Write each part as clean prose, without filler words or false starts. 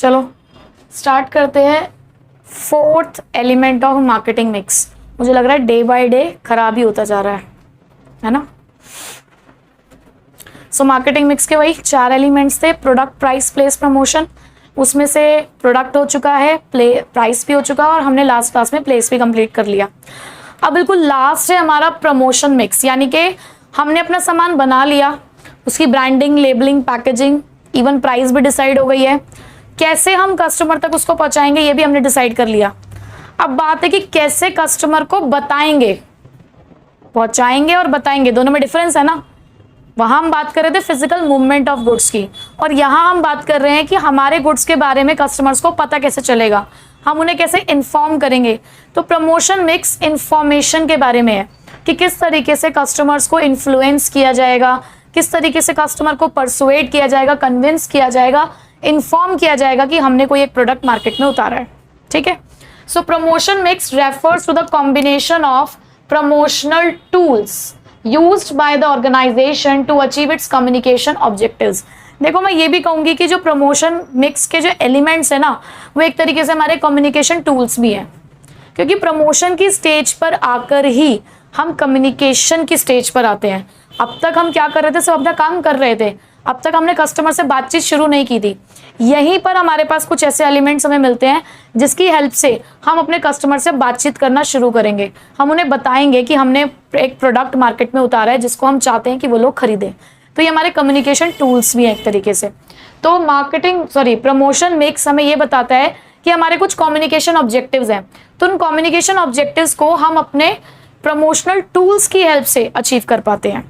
चलो स्टार्ट करते हैं। Fourth element of marketing mix, मुझे लग रहा है डे बाय डे खराब ही होता जा रहा है ना। सो मार्केटिंग मिक्स के वही 4 एलिमेंट्स थे, प्रोडक्ट, प्राइस, प्लेस, प्रमोशन। उसमें से प्रोडक्ट हो चुका है, प्राइस भी हो चुका है, और हमने लास्ट क्लास में प्लेस भी कंप्लीट कर लिया। अब बिल्कुल लास्ट है हमारा प्रमोशन मिक्स, यानी कि हमने अपना सामान बना लिया, उसकी branding, labelling, packaging, even price भी डिसाइड हो गई है, कैसे हम कस्टमर तक उसको पहुंचाएंगे ये भी हमने डिसाइड कर लिया। अब बात है कि कैसे कस्टमर को बताएंगे, पहुंचाएंगे और बताएंगे, दोनों में डिफरेंस है ना। वहां हम बात कर रहे थे फिजिकल मूवमेंट ऑफ गुड्स की, और यहां हम बात कर रहे हैं कि हमारे गुड्स के बारे में कस्टमर्स को पता कैसे चलेगा, हम उन्हें कैसे इन्फॉर्म करेंगे। तो प्रमोशन मिक्स इंफॉर्मेशन के बारे में है कि किस तरीके से कस्टमर्स को इन्फ्लुएंस किया जाएगा, किस तरीके से कस्टमर को परसुएट किया जाएगा, कन्विंस किया जाएगा, इन्फॉर्म किया जाएगा कि हमने कोई एक प्रोडक्ट मार्केट में उतारा है। ठीक है। So promotion mix refers to the combination of promotional tools used by the organization to achieve its communication objectives। देखो मैं ये भी कहूंगी कि जो प्रमोशन मिक्स के जो एलिमेंट्स है ना, वो एक तरीके से हमारे कम्युनिकेशन टूल्स भी हैं, क्योंकि प्रमोशन की स्टेज पर आकर ही हम कम्युनिकेशन की स्टेज पर आते हैं। अब तक हम क्या कर रहे थे, सब अपना काम कर रहे थे, अब तक हमने कस्टमर से बातचीत शुरू नहीं की थी। यहीं पर हमारे पास कुछ ऐसे एलिमेंट्स हमें मिलते हैं जिसकी हेल्प से हम अपने कस्टमर से बातचीत करना शुरू करेंगे। हम उन्हें बताएंगे कि हमने एक प्रोडक्ट मार्केट में उतारा है जिसको हम चाहते हैं कि वो लोग खरीदें। तो ये हमारे कम्युनिकेशन टूल्स भी हैं एक तरीके से। तो प्रमोशन मिक्स हमें ये बताता है कि हमारे कुछ कम्युनिकेशन ऑब्जेक्टिव्स हैं, तो उन कम्युनिकेशन ऑब्जेक्टिव्स को हम अपने प्रमोशनल टूल्स की हेल्प से अचीव कर पाते हैं।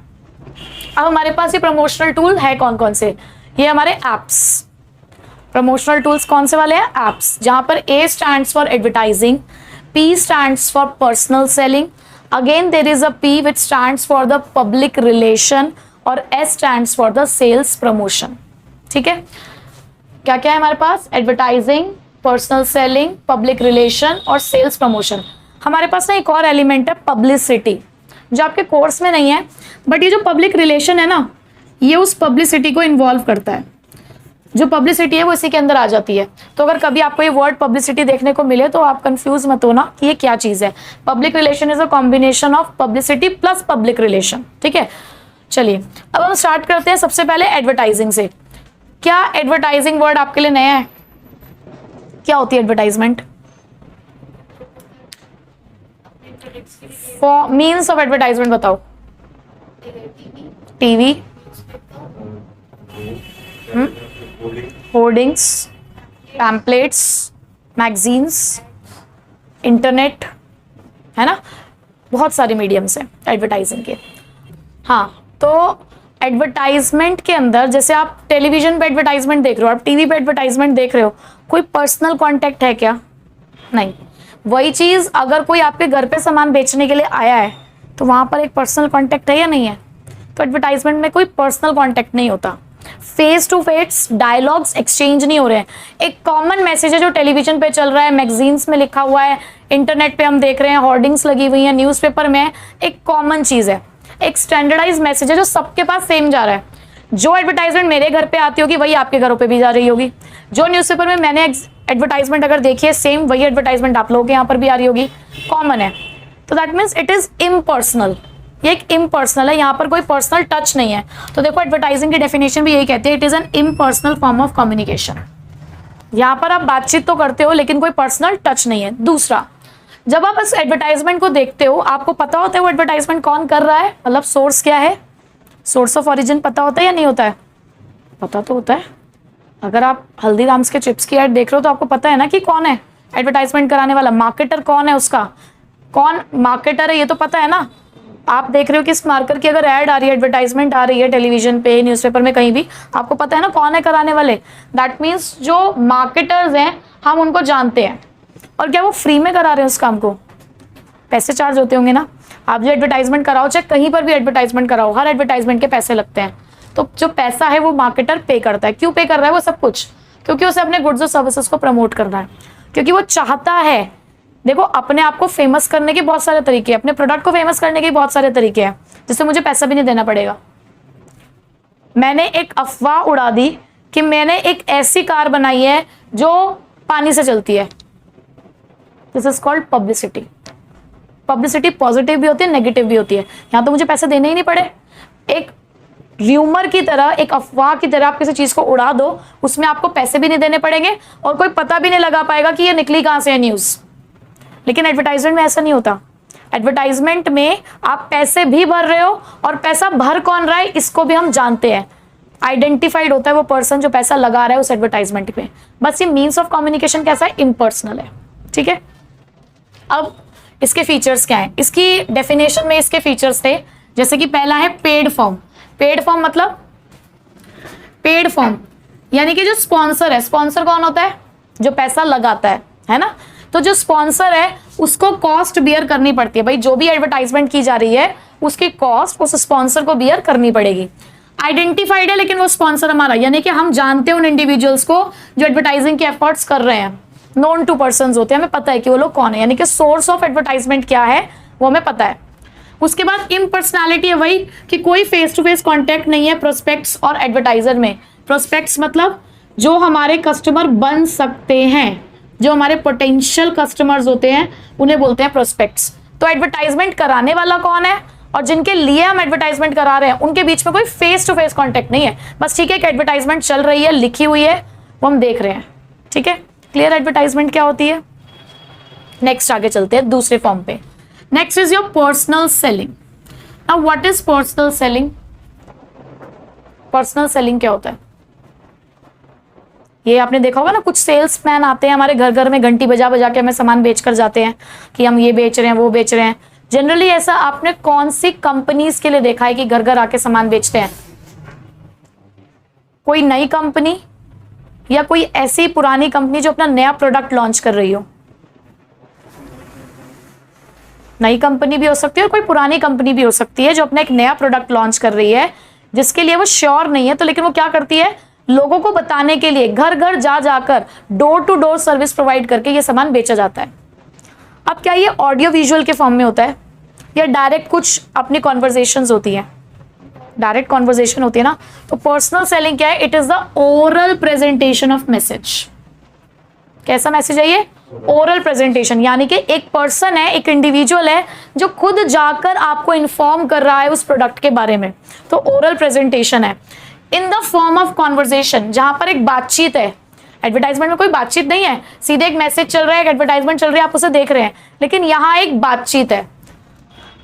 अब हमारे पास ये प्रमोशनल टूल है कौन कौन से, ये हमारे एप्स। प्रमोशनल टूल्स कौन से वाले हैं, एप्स, जहां पर A stands for advertising, P stands for personal selling, again there is a P which stands for the public relation, और S stands for the sales promotion. ठीक है, क्या क्या है हमारे पास, advertising, personal selling, public relation और sales promotion. हमारे पास ना एक और एलिमेंट है पब्लिसिटी, जो आपके कोर्स में नहीं है, बट ये जो पब्लिक रिलेशन है ना, ये उस पब्लिसिटी को इन्वॉल्व करता है। जो पब्लिसिटी है वो इसी के अंदर आ जाती है। तो अगर कभी आपको ये वर्ड पब्लिसिटी देखने को मिले तो आप कंफ्यूज मत होना कि ये क्या चीज है। Public relation is a combination of publicity plus public relation. ठीक है, चलिए अब हम स्टार्ट करते हैं सबसे पहले एडवर्टाइजिंग से। क्या एडवर्टाइजिंग वर्ड आपके लिए नया है, क्या होती है एडवर्टाइजमेंट? मीन्स ऑफ एडवर्टाइजमेंट बताओ। TV, hoardings, pamphlets, magazines, internet, है ना, बहुत सारे मीडियम्स हैं एडवर्टाइजिंग के। हाँ, तो एडवर्टाइजमेंट के अंदर जैसे आप टेलीविजन पे एडवर्टाइजमेंट देख रहे हो, आप टीवी पे एडवर्टाइजमेंट देख रहे हो, कोई पर्सनल कांटेक्ट है क्या? नहीं। वही चीज अगर कोई आपके घर पे सामान बेचने के लिए आया है तो वहां पर एक पर्सनल कांटेक्ट है या नहीं है? तो एडवर्टाइजमेंट में कोई पर्सनल कांटेक्ट नहीं होता, face to face dialogues exchange नहीं हो रहे हैं। एक कॉमन मैसेज है जो टेलीविजन पे चल रहा है, मैगजीन्स में लिखा हुआ है, इंटरनेट पे हम देख रहे हैं, होर्डिंग्स लगी हुई हैं, न्यूज़पेपर में है, एक कॉमन चीज है, एक स्टैंडर्डाइज मैसेज है जो सबके पास सेम जा रहा है। जो एडवर्टाइजमेंट मेरे घर पे आती होगी वही आपके घरों पे भी जा रही होगी। जो न्यूज़पेपर में मैंने एडवर्टाइजमेंट अगर देखी है सेम वही एडवर्टाइजमेंट आप लोगों के यहाँ पर भी आ रही होगी, कॉमन है। तो that means it is impersonal, ये एक इम्पर्सनल है, यहाँ पर कोई पर्सनल टच नहीं है। तो देखो एडवर्टाइजिंग की डेफिनेशन भी यही कहती है, it is an impersonal form of communication. यहाँ पर आप बातचीत तो करते हो लेकिन कोई पर्सनल टच नहीं है। दूसरा, जब आप इस एडवर्टाइजमेंट को देखते हो आपको पता होता है वो एडवर्टाइजमेंट कौन कर रहा है, मतलब सोर्स क्या है, सोर्स ऑफ ओरिजिन पता होता है या नहीं होता है? पता तो होता है। अगर आप हल्दीराम्स के चिप्स की ऐड देख रहे हो तो आपको पता है ना कि कौन है एडवर्टाइजमेंट कराने वाला, मार्केटर कौन है, उसका कौन मार्केटर है ये तो पता है ना। आप देख रहे हो किस मार्कर की अगर ऐड आ रही है, एडवर्टाइजमेंट आ रही है टेलीविजन पे, न्यूज़पेपर में, कहीं भी, आपको पता है ना कौन है कराने वाले। दैट मीन्स जो मार्केटर्स हैं हम उनको जानते हैं। और क्या वो फ्री में करा रहे हैं उस काम को? पैसे चार्ज होते होंगे ना। आप जो एडवर्टाइजमेंट कराओ, चाहे कहीं पर भी एडवर्टाइजमेंट कराओ, हर एडवर्टाइजमेंट के पैसे लगते हैं। तो जो पैसा है वो मार्केटर पे करता है। क्यों पे कर रहा है वो सब कुछ? क्योंकि उसे अपने गुड्स और सर्विसेज को प्रमोट करना है, क्योंकि वो चाहता है। देखो अपने आप को फेमस करने के बहुत सारे तरीके हैं, अपने प्रोडक्ट को फेमस करने के बहुत सारे तरीके हैं, जिससे मुझे पैसा भी नहीं देना पड़ेगा। मैंने एक अफवाह उड़ा दी कि मैंने एक ऐसी कार बनाई है जो पानी से चलती है। This is called publicity. Publicity positive भी होती है, नेगेटिव भी होती है। यहां तो मुझे पैसे देने ही नहीं पड़े, एक र्यूमर की तरह, एक अफवाह की तरह आप किसी चीज को उड़ा दो, उसमें आपको पैसे भी नहीं देने पड़ेंगे और कोई पता भी नहीं लगा पाएगा कि ये निकली कहां से है न्यूज। लेकिन एडवर्टाइजमेंट में ऐसा नहीं होता। एडवर्टाइजमेंट में आप पैसे भी भर रहे हो और पैसा भर कौन रहा है इसको भी हम जानते हैं। आइडेंटिफाइड होता है वो पर्सन जो पैसा लगा रहा है उस एडवर्टाइजमेंट में। बस ये मीन्स ऑफ कम्युनिकेशन कैसा है, इम्पर्सनल है। ठीक है, अब इसके फीचर्स क्या है, इसकी डेफिनेशन में इसके फीचर्स थे, जैसे कि पहला है पेड फॉर्म। पेड फॉर्म मतलब, पेड फॉर्म यानी कि जो स्पॉन्सर है, स्पॉन्सर कौन होता है, जो पैसा लगाता है ना। तो जो स्पॉन्सर है उसको कॉस्ट बियर करनी पड़ती है। भाई जो भी एडवर्टाइजमेंट की जा रही है उसकी कॉस्ट उस स्पॉन्सर को बियर करनी पड़ेगी। आइडेंटिफाइड है लेकिन वो स्पॉन्सर हमारा, यानी कि हम जानते हैं उन इंडिविजुअल्स को जो एडवर्टाइजिंग के एफर्ट्स कर रहे हैं। नोन टू पर्संस होते हैं, हमें पता है कि वो लोग कौन है, यानी कि सोर्स ऑफ एडवर्टाइजमेंट क्या है वो हमें पता है। उसके बाद इम्पर्सनैलिटी है वही कि कोई फेस टू फेस कॉन्टेक्ट नहीं है प्रोस्पेक्ट्स और एडवर्टाइजर में। प्रोस्पेक्ट्स मतलब जो हमारे कस्टमर बन सकते हैं, जो हमारे पोटेंशियल कस्टमर्स होते हैं उन्हें बोलते हैं प्रोस्पेक्ट्स। तो एडवर्टाइजमेंट कराने वाला कौन है और जिनके लिए हम एडवर्टाइजमेंट करा रहे हैं उनके बीच में कोई फेस टू फेस कॉन्टेक्ट नहीं है। बस ठीक है कि एडवर्टाइजमेंट चल रही है, लिखी हुई है, वो हम देख रहे हैं। ठीक है, क्लियर एडवर्टाइजमेंट क्या होती है। नेक्स्ट आगे चलते हैं दूसरे फॉर्म पे। Next is your personal selling. Now what is personal selling. Personal selling क्या होता है, ये आपने देखा होगा ना, कुछ सेल्समैन आते हैं हमारे घर घर में, घंटी बजा बजा के हमें सामान बेच कर जाते हैं कि हम ये बेच रहे हैं वो बेच रहे हैं। जनरली ऐसा आपने कौन सी कंपनीज के लिए देखा है कि घर घर आके सामान बेचते हैं। कोई नई कंपनी या कोई ऐसी पुरानी कंपनी जो अपना नया प्रोडक्ट लॉन्च कर रही हो। नई कंपनी भी हो सकती है और कोई पुरानी कंपनी भी हो सकती है जो अपना एक नया प्रोडक्ट लॉन्च कर रही है, जिसके लिए वो श्योर नहीं है, तो लेकिन वो क्या करती है, लोगों को बताने के लिए घर घर जा जाकर door to door service provide करके ये सामान बेचा जाता है। अब क्या ये ऑडियो विजुअल के फॉर्म में होता है या डायरेक्ट कुछ अपनी कॉन्वर्जेशंस होती है। डायरेक्ट कॉन्वर्जेशन होती है ना। तो पर्सनल सेलिंग क्या है, it is the oral presentation of message. कैसा मैसेज है ये, ओरल प्रेजेंटेशन, यानी कि एक पर्सन है, एक इंडिविजुअल है जो खुद जाकर आपको इन्फॉर्म कर रहा है उस प्रोडक्ट के बारे में। तो ओरल प्रेजेंटेशन है in the form of conversation, जहां पर एक बातचीत है। एडवर्टाइजमेंट में कोई बातचीत नहीं है, सीधे एक मैसेज चल रहा है, एक एडवर्टाइजमेंट चल रही है, आप उसे देख रहे हैं, लेकिन यहाँ एक बातचीत है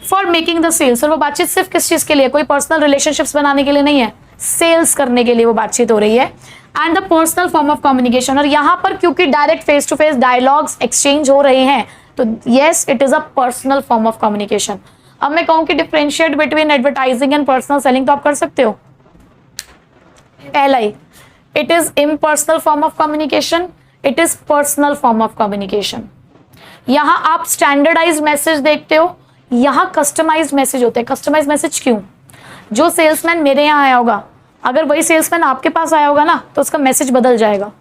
फॉर मेकिंग द सेल्स। और वो बातचीत सिर्फ किस चीज के लिए, कोई पर्सनल रिलेशनशिप्स बनाने के लिए नहीं है, सेल्स करने के लिए वो बातचीत हो रही है। And the personal form of communication, और यहाँ पर क्योंकि direct face to face dialogues exchange हो रहे हैं तो yes it is a personal form of communication. अब मैं कहूँ कि differentiate between advertising and personal selling, तो आप कर सकते हो। पहला ही, it is impersonal form of communication, it is personal form of communication. यहां आप स्टैंडर्डाइज मैसेज देखते हो, यहां कस्टमाइज मैसेज होते हैं। कस्टमाइज मैसेज क्यों, जो सेल्समैन मेरे यहां आया होगा अगर वही सेल्समैन आपके पास आया होगा ना तो उसका मैसेज बदल जाएगा।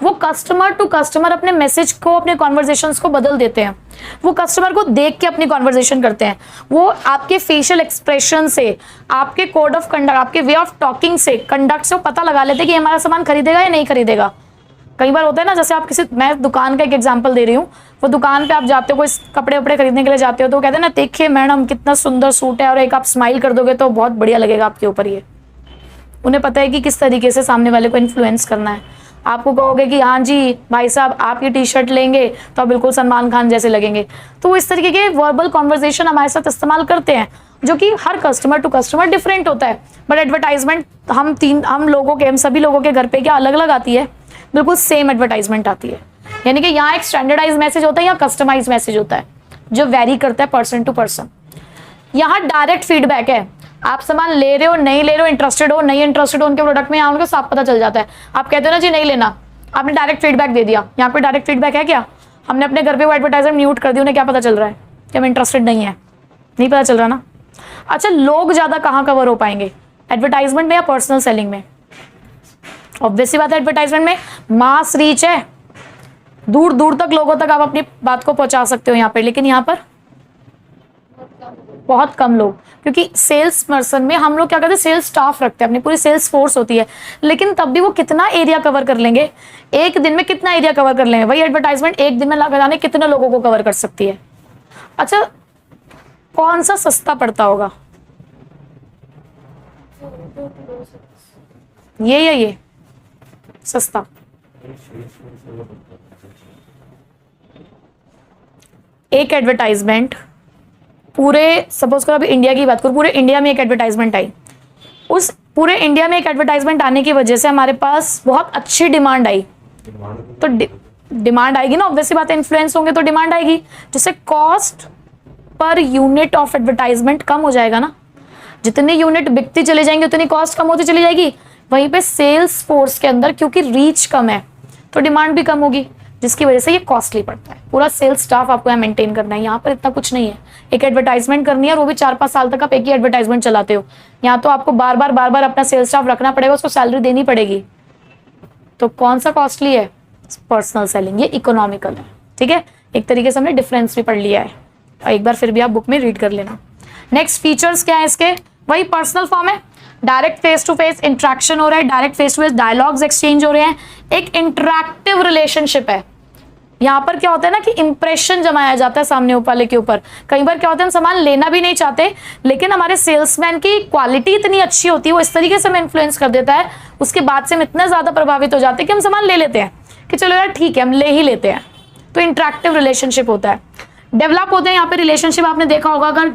वो कस्टमर टू कस्टमर अपने मैसेज को, अपने कॉन्वर्जेशंस को बदल देते हैं। वो कस्टमर को देख के अपनी कॉन्वर्जेशन करते हैं। वो आपके फेशियल एक्सप्रेशन से, आपके कोड ऑफ कंडक्ट, आपके वे ऑफ टॉकिंग से, कंडक्ट से वो पता लगा लेते हैं कि हमारा सामान खरीदेगा या नहीं खरीदेगा। कई बार होता है ना, जैसे आप किसी, मैं दुकान का एक एग्जांपल दे रही हूँ, वो दुकान पे आप जाते हो, कोई कपड़े वपड़े खरीदने के लिए जाते हो तो कहते हैं ना, देखिए मैडम कितना सुंदर सूट है, और एक आप स्माइल कर दोगे तो बहुत बढ़िया लगेगा आपके ऊपर। ये उन्हें पता है कि किस तरीके से सामने वाले को इन्फ्लुएंस करना है। आपको कहोगे कि हाँ जी भाई साहब आप ये टी शर्ट लेंगे तो आप बिल्कुल सलमान खान जैसे लगेंगे। तो वो इस तरीके के वर्बल कॉन्वर्जेशन हमारे साथ इस्तेमाल करते हैं, जो कि हर कस्टमर टू कस्टमर डिफरेंट होता है। बट एडवर्टाइजमेंट हम सभी लोगों के घर पे क्या अलग अलग आती है, बिल्कुल सेम एडवर्टाइजमेंट आती है। यानी कि यहाँ एक स्टैंडर्डाइज मैसेज होता है, यहाँ कस्टमाइज मैसेज होता है, जो वेरी करता है पर्सन टू पर्सन। यहाँ डायरेक्ट फीडबैक है, आप सामान ले रहे हो नहीं ले रहे हो, इंटरेस्टेड हो नहीं इंटरेस्टेड हो उनके प्रोडक्ट में, यहाँ उनको साफ पता चल जाता है। आप कहते हो ना जी नहीं लेना, आपने डायरेक्ट फीडबैक दे दिया। यहाँ पे डायरेक्ट फीडबैक है क्या, हमने अपने घर पे वो एडवर्टाइजर म्यूट कर दी, उन्हें क्या पता चल रहा है कि हम इंटरेस्टेड नहीं है, नहीं पता चल रहा ना। अच्छा, लोग ज्यादा कहाँ कवर हो पाएंगे, एडवर्टाइजमेंट में या पर्सनल सेलिंग में। ऑब्वियसली बात है, एडवर्टाइजमेंट में मास रीच है, दूर दूर तक लोगों तक आप अपनी बात को पहुंचा सकते हो यहाँ पे, लेकिन यहाँ पर बहुत कम लोग, क्योंकि सेल्स पर्सन में हम लोग क्या करते हैं, सेल्स स्टाफ रखते हैं, अपनी पूरी सेल्स फोर्स होती है, लेकिन तब भी वो कितना एरिया कवर कर लेंगे, एक दिन में कितना एरिया कवर कर लेंगे। वही एडवर्टाइजमेंट एक दिन में लगाने कितने लोगों को कवर कर सकती है। अच्छा, कौन सा सस्ता पड़ता होगा, ये या ये सस्ता? एक एडवर्टाइजमेंट पूरे, सपोज करो अभी इंडिया की बात करो, पूरे इंडिया में एक एडवर्टाइजमेंट आई, उस पूरे इंडिया में एक एडवर्टाइजमेंट आने की वजह से हमारे पास बहुत अच्छी डिमांड आई, तो डिमांड आएगी ना, ऑब्वियसली बात है, इन्फ्लुएंस होंगे तो डिमांड आएगी, जिससे cost per unit of advertisement कम हो जाएगा ना। जितनी यूनिट बिकती चली जाएंगी उतनी कॉस्ट कम होती चली जाएगी। वहीं पे सेल्स फोर्स के अंदर क्योंकि रीच कम है तो डिमांड भी कम होगी, जिसकी वजह से ये कॉस्टली पड़ता है। पूरा सेल्स स्टाफ आपको यहाँ मेंटेन करना है, यहाँ पर इतना कुछ नहीं है। एक एडवर्टाइजमेंट करनी है और वो भी 4-5 साल तक आप एक ही एडवर्टाइजमेंट चलाते हो, यहाँ तो आपको बार बार अपना सेल्स स्टाफ रखना पड़ेगा, उसको सैलरी देनी पड़ेगी। तो कौन सा कॉस्टली है? पर्सनल सेलिंग, ये इकोनॉमिकल है। ठीक है, एक तरीके से हमने डिफरेंस भी पढ़ लिया है, एक बार फिर भी आप बुक में रीड कर लेना। नेक्स्ट फीचर्स क्या है इसके? वही पर्सनल फॉर्म है, direct face to face interaction हो रहा है, direct face to face dialogues exchange हो रहे हैं, एक इंटरैक्टिव रिलेशनशिप है। यहाँ पर क्या होता है ना कि इंप्रेशन जमाया जाता है सामने वाले के ऊपर। कई बार क्या होता है, हम सामान लेना भी नहीं चाहते, लेकिन हमारे सेल्समैन की क्वालिटी इतनी अच्छी होती है, वो इस तरीके से हमें इन्फ्लुएंस कर देता है, उसके बाद से हम इतना ज्यादा प्रभावित हो जाते हैं कि हम सामान ले लेते हैं कि चलो यार ठीक है हम ले ही लेते हैं। तो इंटरैक्टिव रिलेशनशिप होता है, डेवलप होते हैं यहाँ पे रिलेशनशिप। आपने देखा होगा अगर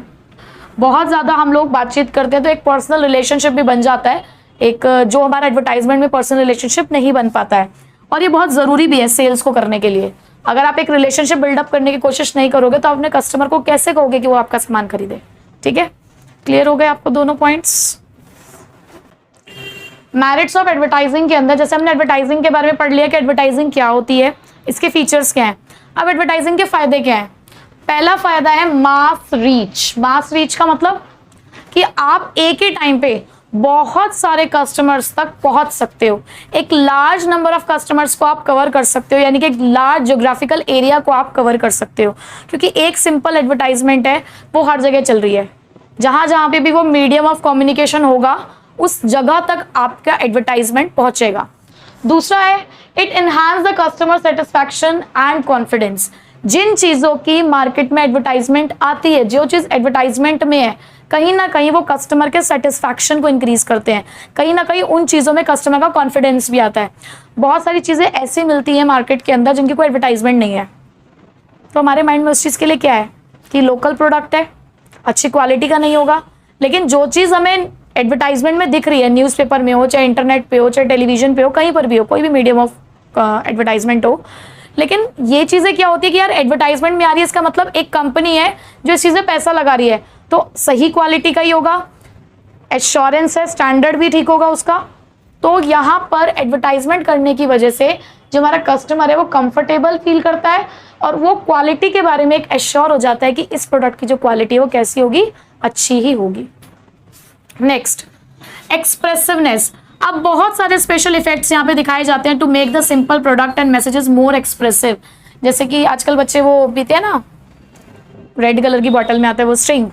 बहुत ज्यादा हम लोग बातचीत करते हैं तो एक पर्सनल रिलेशनशिप भी बन जाता है, एक जो हमारा एडवर्टाइजमेंट में पर्सनल रिलेशनशिप नहीं बन पाता है, और ये बहुत जरूरी भी है सेल्स को करने के लिए। अगर आप एक रिलेशनशिप बिल्डअप करने की कोशिश नहीं करोगे तो अपने कस्टमर को कैसे कहोगे कि वो आपका सामान खरीदे। ठीक है, क्लियर हो गए आपको दोनों पॉइंट्स? मेरिट्स ऑफ एडवर्टाइजिंग के अंदर जैसे हमने एडवर्टाइजिंग के बारे में पढ़ लिया कि एडवर्टाइजिंग क्या होती है, इसके फीचर्स क्या हैं। अब एडवर्टाइजिंग के फायदे क्या हैं? पहला फायदा है मास रीच। मास रीच का मतलब कि आप एक ही टाइम पे बहुत सारे कस्टमर्स तक पहुंच सकते हो, एक लार्ज नंबर ऑफ कस्टमर्स को आप कवर कर सकते हो, यानी कि एक लार्ज ज्योग्राफिकल एरिया को आप कवर कर सकते हो, क्योंकि एक सिंपल एडवर्टाइजमेंट है वो हर जगह चल रही है। जहां जहां पे भी वो मीडियम ऑफ कम्युनिकेशन होगा उस जगह तक आपका एडवर्टाइजमेंट पहुंचेगा। दूसरा है it enhance the customer satisfaction and confidence. जिन चीजों की मार्केट में एडवर्टाइजमेंट आती है, जो चीज एडवर्टाइजमेंट में है, कहीं ना कहीं वो कस्टमर के सेटिस्फैक्शन को इंक्रीज करते हैं, कहीं ना कहीं उन चीजों में कस्टमर का कॉन्फिडेंस भी आता है। बहुत सारी चीजें ऐसी मिलती हैं मार्केट के अंदर जिनकी कोई एडवर्टाइजमेंट नहीं है, तो हमारे माइंड में उस चीज के लिए क्या है कि लोकल प्रोडक्ट है, अच्छी क्वालिटी का नहीं होगा, लेकिन जो चीज हमें एडवर्टाइजमेंट में दिख रही है, न्यूज़पेपर में हो, चाहे इंटरनेट पे हो, चाहे टेलीविजन पे हो, कहीं पर भी हो, कोई भी मीडियम ऑफ एडवर्टाइजमेंट हो, लेकिन ये चीजें क्या होती है कि यार एडवर्टाइजमेंट में आ रही है, इसका मतलब एक कंपनी है जो इस चीज में पैसा लगा रही है, तो सही क्वालिटी का ही होगा, एश्योरेंस है, स्टैंडर्ड भी ठीक होगा उसका। तो यहाँ पर एडवर्टाइजमेंट करने की वजह से जो हमारा कस्टमर है वो कंफर्टेबल फील करता है और वो क्वालिटी के बारे में एक एश्योर हो जाता है कि इस प्रोडक्ट की जो क्वालिटी है वो कैसी होगी, अच्छी ही होगी। नेक्स्ट, एक्सप्रेसिवनेस। अब बहुत सारे स्पेशल इफेक्ट्स यहाँ पे दिखाए जाते हैं to make the simple product and messages more expressive. जैसे कि आजकल बच्चे वो पीते हैं ना, रेड कलर की बॉटल में आता है वो स्ट्रिंग,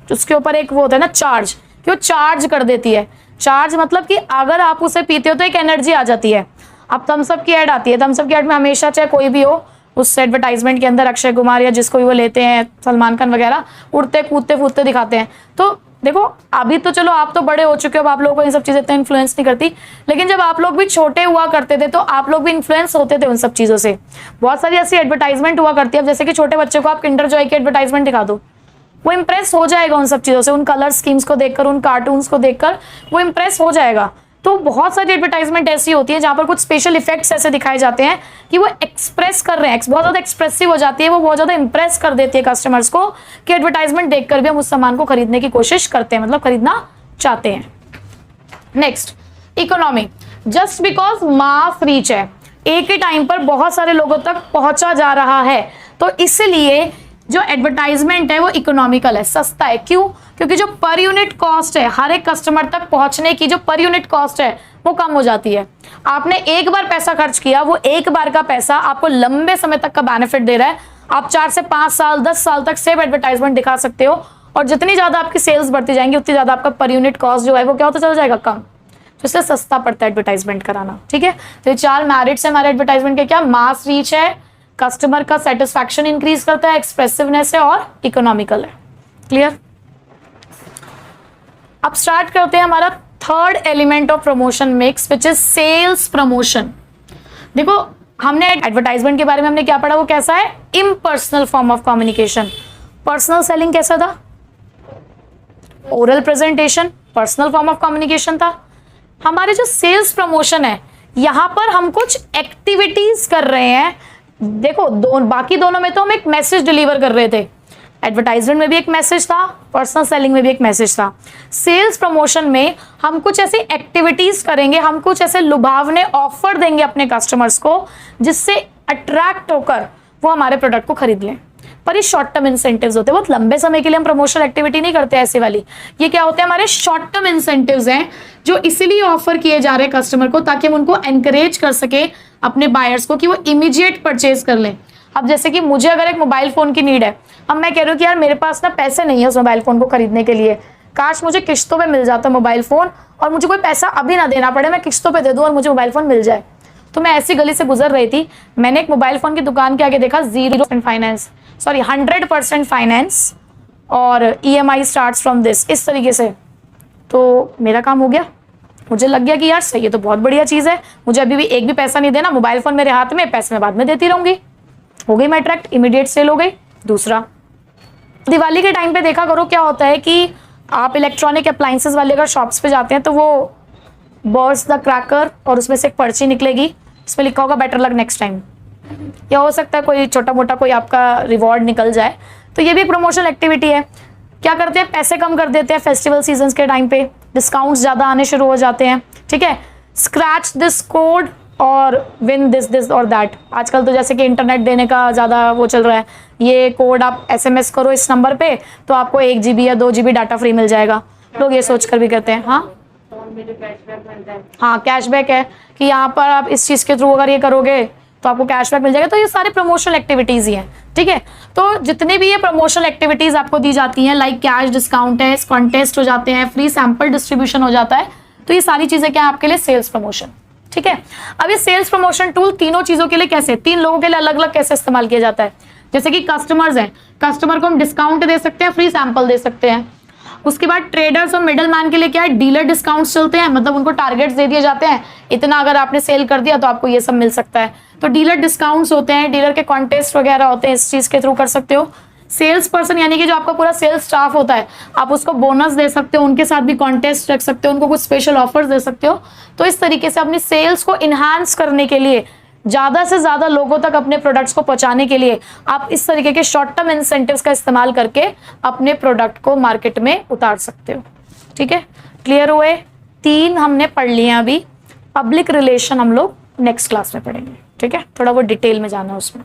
उसके ऊपर एक वो होता है ना चार्ज, कि वो चार्ज कर देती है। चार्ज मतलब कि अगर आप उसे पीते हो तो एक एनर्जी आ जाती है। अब थम्सअप की ऐड आती है, थम्सअप की ऐड में हमेशा चाहे कोई भी हो, उस एडवर्टाइजमेंट के अंदर अक्षय कुमार या जिसको भी वो लेते हैं, सलमान खान वगैरह, उड़ते कूदते फूदते दिखाते हैं। तो देखो अभी तो चलो आप तो बड़े हो चुके हो, आप लोगों को इन सब चीजें इतना इन्फ्लुएंस नहीं करती, लेकिन जब आप लोग भी छोटे हुआ करते थे तो आप लोग भी इन्फ्लुएंस होते थे उन सब चीजों से। बहुत सारी ऐसी एडवर्टाइजमेंट हुआ करती है, जैसे कि छोटे बच्चे को आप किंडर जॉय की एडवर्टाइजमेंट दिखा दो, वो इंप्रेस हो जाएगा उन सब चीजों से, उन कलर स्कीम्स को देखकर, उन कार्टून्स को देखकर वो इंप्रेस हो जाएगा। तो बहुत सारी एडवर्टाइजमेंट ऐसी होती है जहां पर कुछ स्पेशल इफेक्ट्स ऐसे दिखाए जाते हैं कि वो एक्सप्रेस कर रहे हैं, बहुत ज्यादा एक्सप्रेसिव हो जाती है, वो बहुत ज्यादा इंप्रेस कर देती है कस्टमर्स को कि एडवर्टाइजमेंट देखकर भी हम उस सामान को खरीदने की कोशिश करते हैं, मतलब खरीदना चाहते हैं। Next, economy. Just because mass reach है, एक ही टाइम पर बहुत सारे लोगों तक पहुंचा जा रहा है, तो इसलिए जो एडवर्टाइजमेंट है वो इकोनॉमिकल है, सस्ता है। क्यों? क्योंकि जो पर यूनिट कॉस्ट है, हर एक कस्टमर तक पहुंचने की जो पर यूनिट कॉस्ट है वो कम हो जाती है। आपने एक बार पैसा खर्च किया, वो एक बार का पैसा आपको लंबे समय तक का बेनिफिट दे रहा है। आप 4 से 5 साल 10 साल तक सेम एडवर्टाइजमेंट दिखा सकते हो, और जितनी ज़्यादा आपकी सेल्स बढ़ती जाएंगी उतनी ज़्यादा आपका पर यूनिट कॉस्ट जो है वो क्या होता चला जाएगा, कम। तो इसलिए सस्ता पड़ता है एडवर्टाइजमेंट कराना, ठीक है। तो ये 4 मेरिट्स है हमारे एडवर्टाइजमेंट के, क्या, मास रीच है, कस्टमर का सेटिस्फैक्शन इंक्रीज करता है, एक्सप्रेसिवनेस है और इकोनॉमिकल है। क्लियर। अब स्टार्ट करते हैं हमारा third element of promotion mix, which is sales promotion. देखो हमने एडवर्टाइजमेंट के बारे में हमने क्या पढ़ा, वो कैसा है, impersonal form of communication. Personal selling कैसा था, oral presentation personal form of communication था। हमारे जो सेल्स प्रमोशन है, यहां पर हम कुछ एक्टिविटीज कर रहे हैं। देखो बाकी दोनों में तो हम एक मैसेज डिलीवर कर रहे थे, एडवर्टाइजमेंट में भी एक मैसेज था, पर्सनल सेलिंग में भी एक मैसेज था। सेल्स प्रमोशन में हम कुछ ऐसी एक्टिविटीज करेंगे, हम कुछ ऐसे लुभावने ऑफर देंगे अपने कस्टमर्स को, जिससे अट्रैक्ट होकर वो हमारे प्रोडक्ट को खरीद लें। पर ये शॉर्ट टर्म इंसेंटिव्स होते हैं, बहुत लंबे समय के लिए हम प्रमोशनल एक्टिविटी नहीं करते ऐसी वाली। ये क्या होते हैं, हमारे शॉर्ट टर्म इंसेंटिव्स हैं, जो इसीलिए ऑफर किए जा रहे हैं कस्टमर को, ताकि हम उनको एनकरेज कर सके अपने बायर्स को कि वो इमीडिएट परचेज कर लें। अब जैसे कि मुझे अगर एक मोबाइल फोन की नीड है, अब मैं कह रही हूँ कि यार मेरे पास ना पैसे नहीं है उस मोबाइल फोन को खरीदने के लिए, काश मुझे किस्तों पे मिल जाता मोबाइल फोन, और मुझे कोई पैसा अभी ना देना पड़े, मैं किस्तों पे दे दूं और मुझे मोबाइल फोन मिल जाए। तो मैं ऐसी गली से गुजर रही थी, मैंने एक मोबाइल फोन की दुकान के आगे देखा 0% फाइनेंस, सॉरी 100% फाइनेंस, और EMI स्टार्ट्स फ्रॉम दिस, इस तरीके से। तो मेरा काम हो गया, मुझे लग गया कि यार सही है, तो बहुत बढ़िया चीज़ है, मुझे अभी भी एक भी पैसा नहीं देना, मोबाइल फोन मेरे हाथ में, पैसे मैं बाद में देती रहूंगी। हो गई मैं अट्रैक्ट, इमीडिएट सेल हो गई। दूसरा, दिवाली के टाइम पे देखा करो क्या होता है कि आप इलेक्ट्रॉनिक अप्लाइंसेस वाले अगर शॉप्स पे जाते हैं तो वो बर्स्ट द क्रैकर, और उसमें से एक पर्ची निकलेगी, इसमें लिखा होगा बेटर लक नेक्स्ट टाइम, या हो सकता है कोई छोटा मोटा कोई आपका रिवॉर्ड निकल जाए। तो ये भी प्रमोशनल एक्टिविटी है। क्या करते हैं, पैसे कम कर देते हैं फेस्टिवल सीजन्स के टाइम पे, डिस्काउंट्स ज़्यादा आने शुरू हो जाते हैं, ठीक है। स्क्रैच दिस कोड और विन दिस और दैट। आजकल तो जैसे कि इंटरनेट देने का ज़्यादा वो चल रहा है, ये कोड आप SMS करो इस नंबर पे तो आपको 1 GB या 2 GB डाटा फ्री मिल जाएगा। लोग ये सोच कर भी करते हैं। हाँ कैशबैक है कि यहाँ पर आप इस चीज़ के थ्रू अगर ये करोगे तो आपको कैशबैक मिल जाएगा। तो ये सारे प्रमोशनल एक्टिविटीज़ ही हैं, ठीक है। तो जितने भी ये प्रमोशनल एक्टिविटीज़ आपको दी जाती हैं, लाइक कैश डिस्काउंट है, कॉन्टेस्ट हो जाते हैं, फ्री सैंपल डिस्ट्रीब्यूशन हो जाता है, तो ये सारी चीज़ें क्या है आपके लिए, सेल्स प्रमोशन, ठीक है। अब ये सेल्स प्रमोशन टूल तीनों चीज़ों के लिए कैसे, 3 लोगों के लिए अलग अलग कैसे इस्तेमाल किया जाता है। जैसे कि कस्टमर्स हैं, कस्टमर को हम डिस्काउंट दे सकते हैं, फ्री सैंपल दे सकते हैं। उसके बाद ट्रेडर्स और मिडल मैन के लिए क्या है, डीलर डिस्काउंट्स चलते हैं, मतलब उनको टारगेट्स दे दिए जाते हैं, इतना अगर आपने सेल कर दिया तो आपको ये सब मिल सकता है। तो डीलर डिस्काउंट्स होते हैं, डीलर के कॉन्टेस्ट वगैरह होते हैं, इस चीज़ के थ्रू कर सकते हो। सेल्स पर्सन यानी कि जो आपका पूरा सेल्स स्टाफ होता है, आप उसको बोनस दे सकते हो, उनके साथ भी कॉन्टेस्ट रख सकते हो, उनको कुछ स्पेशल ऑफर्स दे सकते हो। तो इस तरीके से अपनी सेल्स को इन्हांस करने के लिए, ज़्यादा से ज़्यादा लोगों तक अपने प्रोडक्ट्स को पहुंचाने के लिए आप इस तरीके के शॉर्ट टर्म इंसेंटिव्स का इस्तेमाल करके अपने प्रोडक्ट को मार्केट में उतार सकते हो, ठीक है। क्लियर हुए? 3 हमने पढ़ लिए अभी। पब्लिक रिलेशन हम लोग नेक्स्ट क्लास में पढ़ेंगे, ठीक है। थोड़ा वो डिटेल में जाना है उसमें।